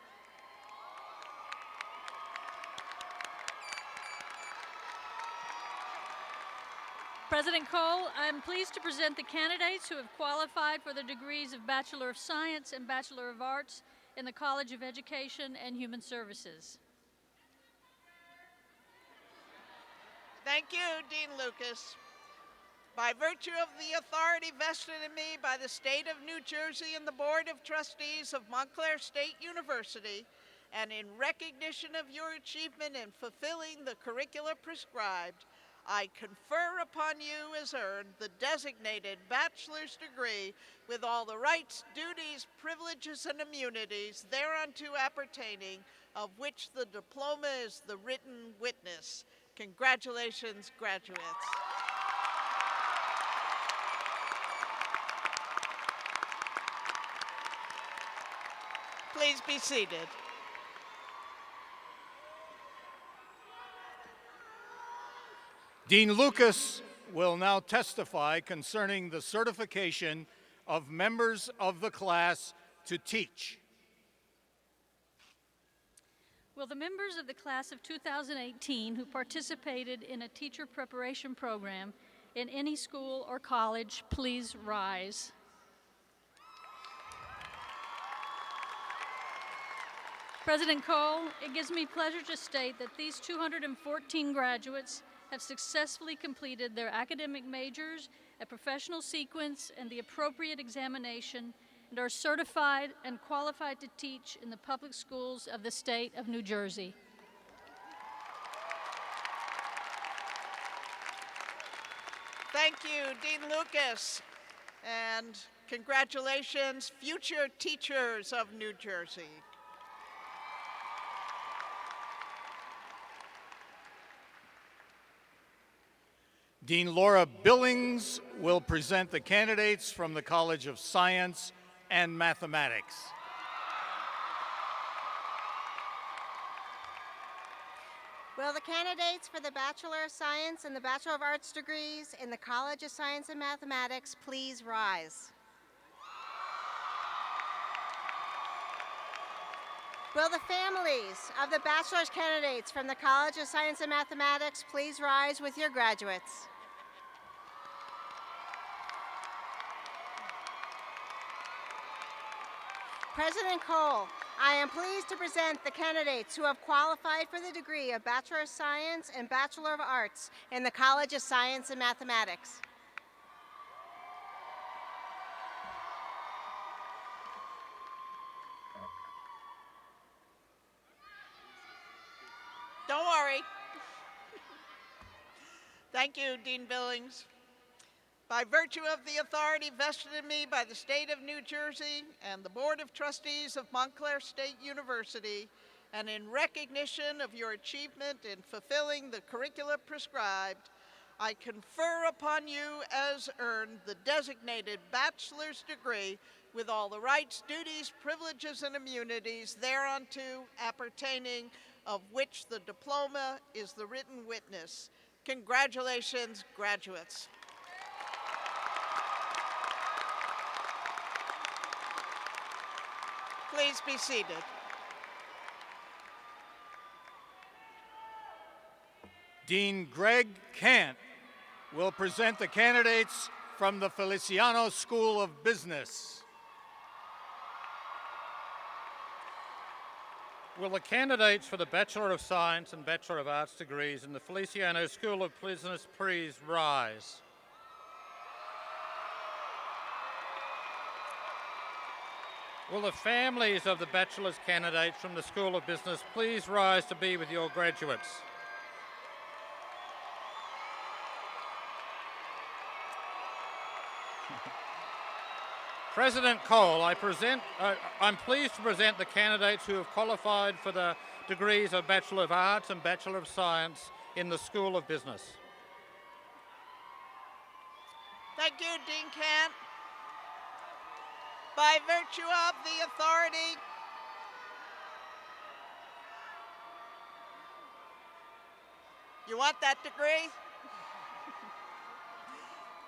President Cole, I am pleased to present the candidates who have qualified for the degrees of Bachelor of Science and Bachelor of Arts in the College of Education and Human Services. Thank you, Dean Lucas. By virtue of the authority vested in me by the State of New Jersey and the Board of Trustees of Montclair State University, and in recognition of your achievement in fulfilling the curricula prescribed, I confer upon you as earned the designated bachelor's degree with all the rights, duties, privileges, and immunities thereunto appertaining, of which the diploma is the written witness. Congratulations, graduates. Please be seated. Dean Lucas will now testify concerning the certification of members of the class to teach. Will the members of the class of 2018 who participated in a teacher preparation program in any school or college please rise? President Cole, it gives me pleasure to state that these 214 graduates have successfully completed their academic majors, a professional sequence, and the appropriate examination, and are certified and qualified to teach in the public schools of the state of New Jersey. Thank you, Dean Lucas, and congratulations, future teachers of New Jersey. Dean Laura Billings will present the candidates from the College of Science and Mathematics. Will the candidates for the Bachelor of Science and the Bachelor of Arts degrees in the College of Science and Mathematics please rise? Will the families of the bachelor's candidates from the College of Science and Mathematics please rise with your graduates? President Cole, I am pleased to present the candidates who have qualified for the degree of Bachelor of Science and Bachelor of Arts in the College of Science and Mathematics. Don't worry. Thank you, Dean Billings. By virtue of the authority vested in me by the state of New Jersey and the Board of Trustees of Montclair State University, and in recognition of your achievement in fulfilling the curricula prescribed, I confer upon you as earned the designated bachelor's degree with all the rights, duties, privileges, and immunities thereunto appertaining, of which the diploma is the written witness. Congratulations, graduates. Please be seated. Dean Greg Kant will present the candidates from the Feliciano School of Business. Will the candidates for the Bachelor of Science and Bachelor of Arts degrees in the Feliciano School of Business please rise? Will the families of the bachelor's candidates from the School of Business please rise to be with your graduates? President Cole, I'm pleased to present the candidates who have qualified for the degrees of Bachelor of Arts and Bachelor of Science in the School of Business. Thank you, Dean Kant. By virtue of the authority you want that degree?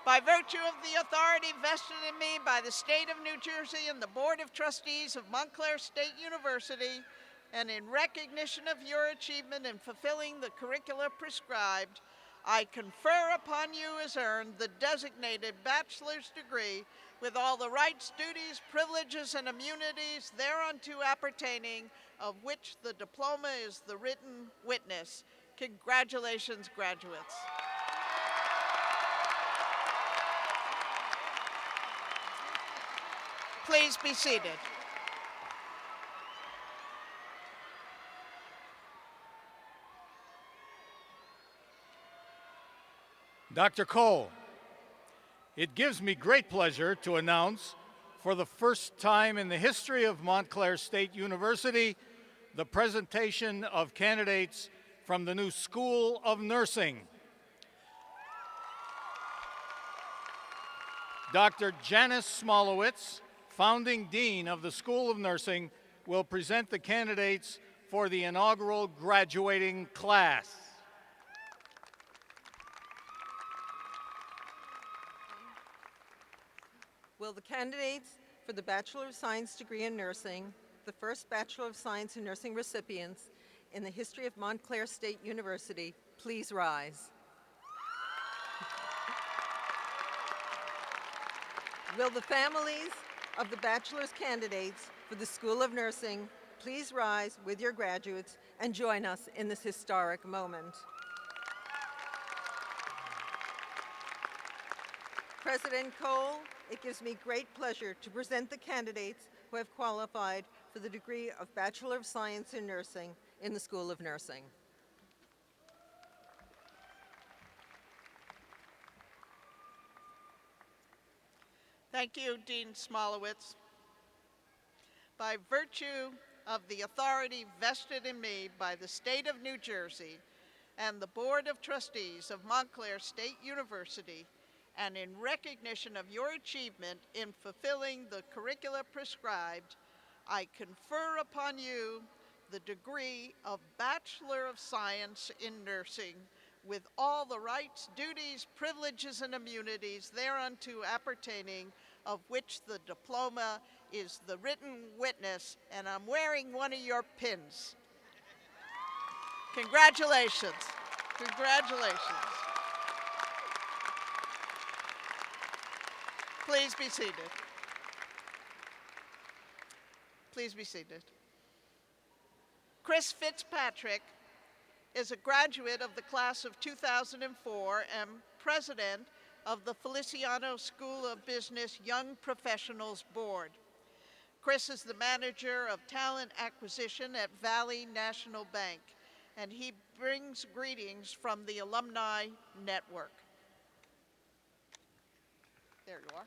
By virtue of the authority vested in me by the state of New Jersey and the Board of Trustees of Montclair State University, and in recognition of your achievement in fulfilling the curricula prescribed, I confer upon you as earned the designated bachelor's degree with all the rights, duties, privileges, and immunities thereunto appertaining, of which the diploma is the written witness. Congratulations, graduates. Please be seated. Dr. Cole, it gives me great pleasure to announce for the first time in the history of Montclair State University the presentation of candidates from the new School of Nursing. Dr. Janice Smolowitz, founding dean of the School of Nursing, will present the candidates for the inaugural graduating class. Will the candidates for the Bachelor of Science degree in nursing, the first Bachelor of Science in Nursing recipients in the history of Montclair State University, please rise? Will the families of the bachelor's candidates for the School of Nursing please rise with your graduates and join us in this historic moment? President Cole, it gives me great pleasure to present the candidates who have qualified for the degree of Bachelor of Science in Nursing in the School of Nursing. Thank you, Dean Smolowitz. By virtue of the authority vested in me by the State of New Jersey and the Board of Trustees of Montclair State University, and in recognition of your achievement in fulfilling the curricula prescribed, I confer upon you the degree of Bachelor of Science in Nursing with all the rights, duties, privileges, and immunities thereunto appertaining, of which the diploma is the written witness, and I'm wearing one of your pins. Congratulations. Congratulations. Please be seated. Please be seated. Chris Fitzpatrick is a graduate of the class of 2004 and president of the Feliciano School of Business Young Professionals Board. Chris is the manager of talent acquisition at Valley National Bank, and he brings greetings from the Alumni Network. There you are.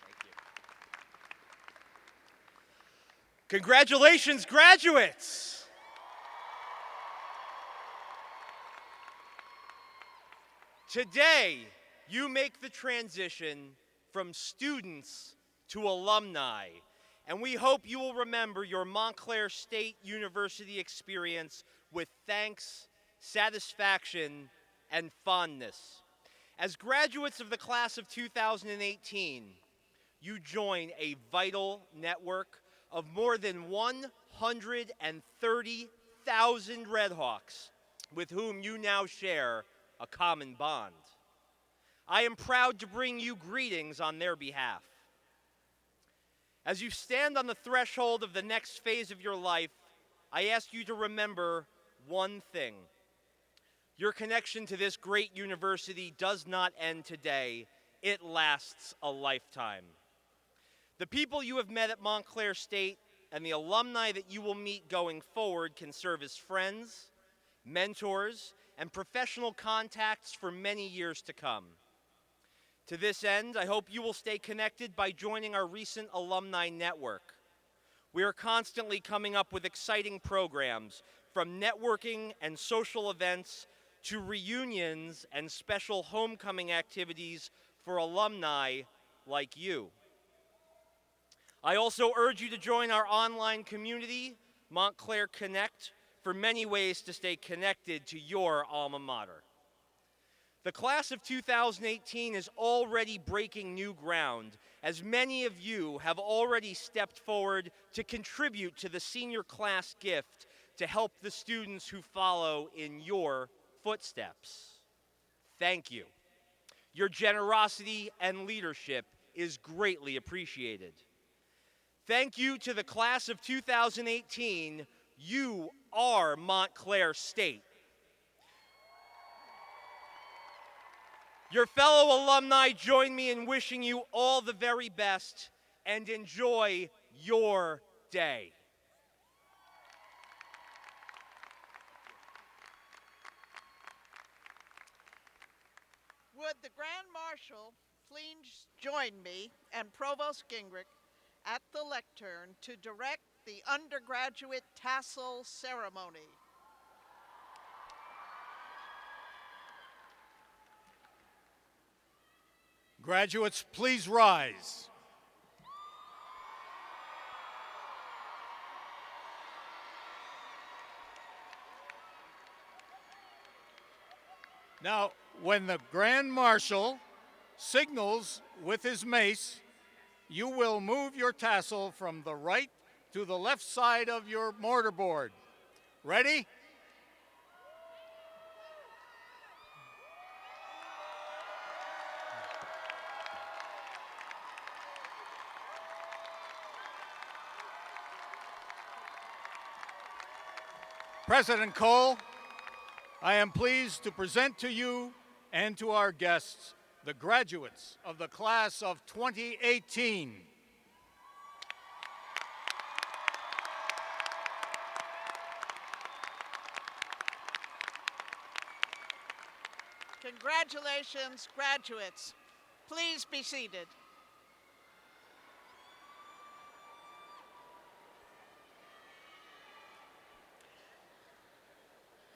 Thank you. Congratulations, graduates! Today, you make the transition from students to alumni, and we hope you will remember your Montclair State University experience with thanks, satisfaction, and fondness. As graduates of the class of 2018, you join a vital network of more than 130,000 Redhawks with whom you now share a common bond. I am proud to bring you greetings on their behalf. As you stand on the threshold of the next phase of your life, I ask you to remember one thing. Your connection to this great university does not end today. It lasts a lifetime. The people you have met at Montclair State and the alumni that you will meet going forward can serve as friends, mentors, and professional contacts for many years to come. To this end, I hope you will stay connected by joining our recent alumni network. We are constantly coming up with exciting programs, from networking and social events to reunions and special homecoming activities for alumni like you. I also urge you to join our online community, Montclair Connect, for many ways to stay connected to your alma mater. The class of 2018 is already breaking new ground, as many of you have already stepped forward to contribute to the senior class gift to help the students who follow in your footsteps. Thank you. Your generosity and leadership is greatly appreciated. Thank you to the class of 2018. You are Montclair State. Your fellow alumni join me in wishing you all the very best and enjoy your day. Would the Grand Marshal please join me and Provost Gingrich at the lectern to direct the undergraduate tassel ceremony? Graduates, please rise. Now, when the Grand Marshal signals with his mace, you will move your tassel from the right to the left side of your mortarboard. Ready? President Cole, I am pleased to present to you and to our guests the graduates of the class of 2018. Congratulations, graduates. Please be seated.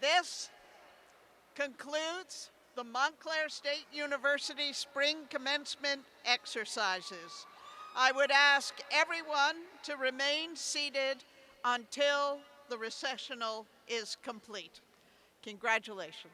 This concludes the Montclair State University Spring Commencement exercises. I would ask everyone to remain seated until the recessional is complete. Congratulations.